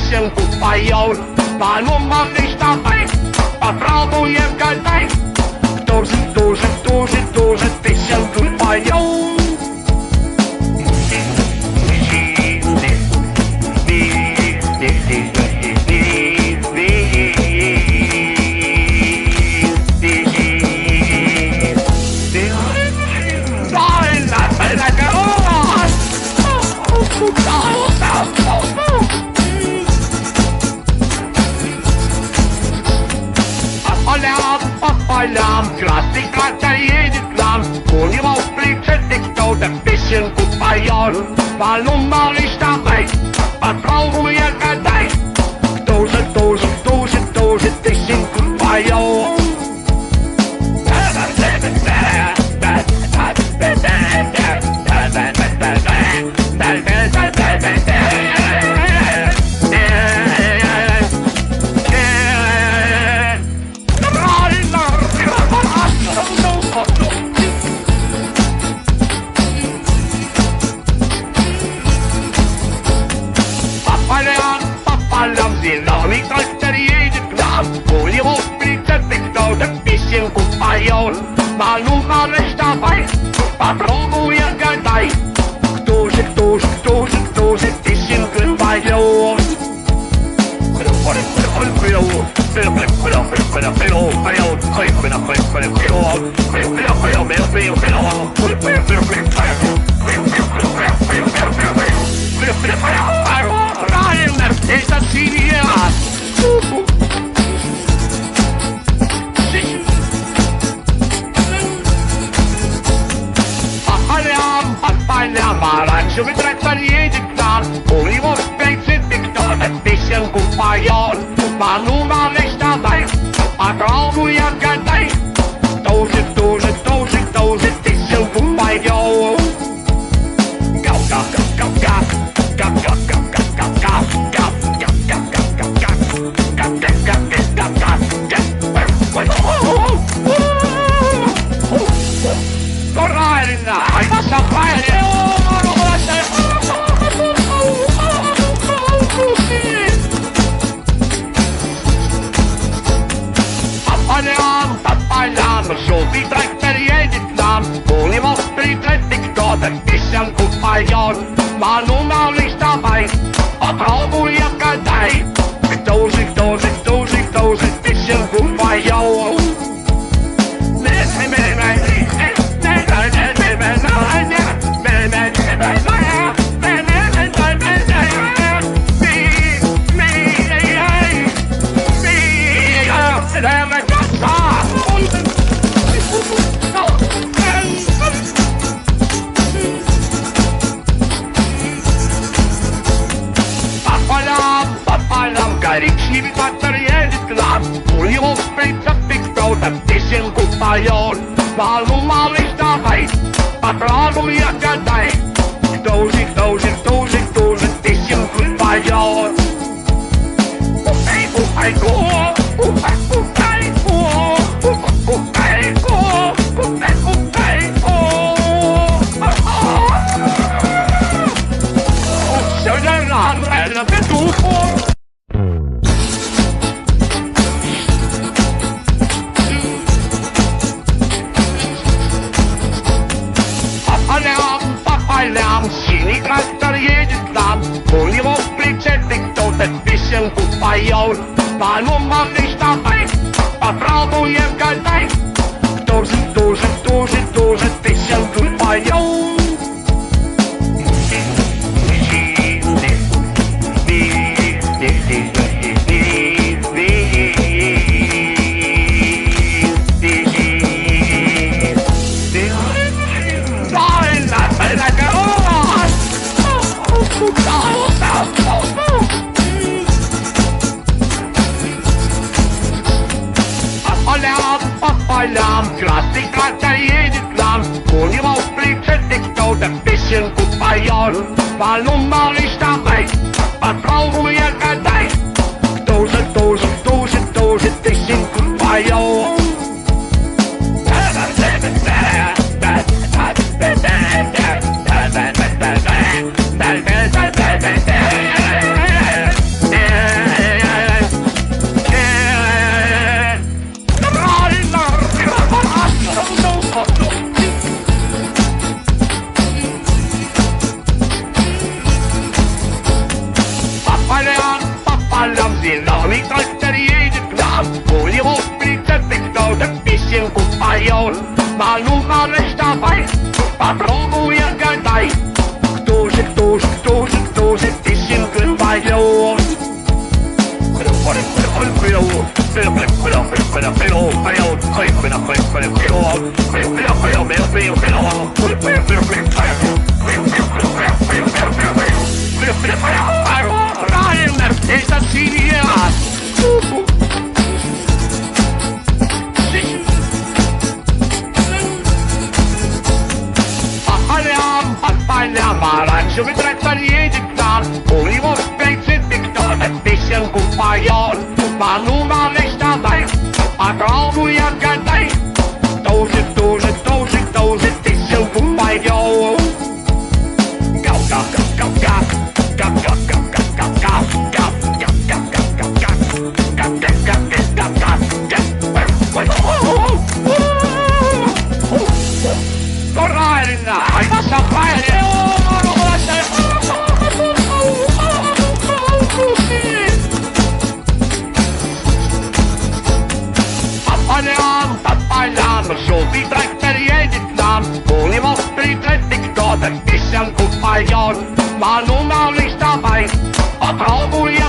песенку поет, по номеру nicht dabei, попробуем гадай, кто же песенку поет. Полям, красный катер едет к нам, у него в прицепе кто-то песенку поет, по номеру nicht dabei, попробуем гадай, кто же песенку поет. Зеленый трактор едет к нам, у него в прицепе кто-то песенку поет, по номеру nicht dabei, попробуем гадай, кто же песенку поет. Правильно, это семья. По полям, оранжевый трактор едет к нам, у него в прицепе кто-то песенку поет, по номеру nicht dabei, попробуем гадай, кто же песенку поет. Правильно! Это правильно! По полям, желтый трактор едет к нам, у него в прицепе кто-то песенку поет, по номеру nicht dabei, попробуем гадай, кто же песенку поет. Коричневый трактор едет к нам, у него в прицепе кто-то песенку поет, по номеру nicht dabei, попробуем гадай, кто же песенку поет. Все нормально, петух. По полям, синий трактор едет к нам, у него в прицепе кто-то песенку поет, по номеру nicht dabei, попробуем гадай, кто же песенку поет. По полям, красный трактор едет к нам, у него в прицепе кто-то песенку поет, по номеру nicht dabei, попробуем гадай, кто же песенку поет. Alarm, Tsunami trifft jede Knapp. Hol die hoch, fliegt der Dickdau, ein bisschen gut bei Jaul. Mal nun mal nicht dabei, was brauchen wir Gedeih? Dose, Dose, Dose, Dose, bisschen gut bei Jaul. Zo betrekt aan jede knaap, olie wordt steeds zit ik dan een beetje goed bij jou. Maar nu maar niks daarbij, maar al moet je Gedeih. Doze, doze, doze, doze, het is zo goed bij jou. Gauw, gauw, gauw, gauw, gauw, gauw, gauw, gauw, gauw, gauw, gauw, gauw, gauw, gauw, gauw, gauw. Corrina, hij was zo vrij. Zo wie trekt jede Knaap, hol ihm auf die Trettig dort, ein bisschen gut bei Jahren, mal nun mal nicht dabei, was brauchen wir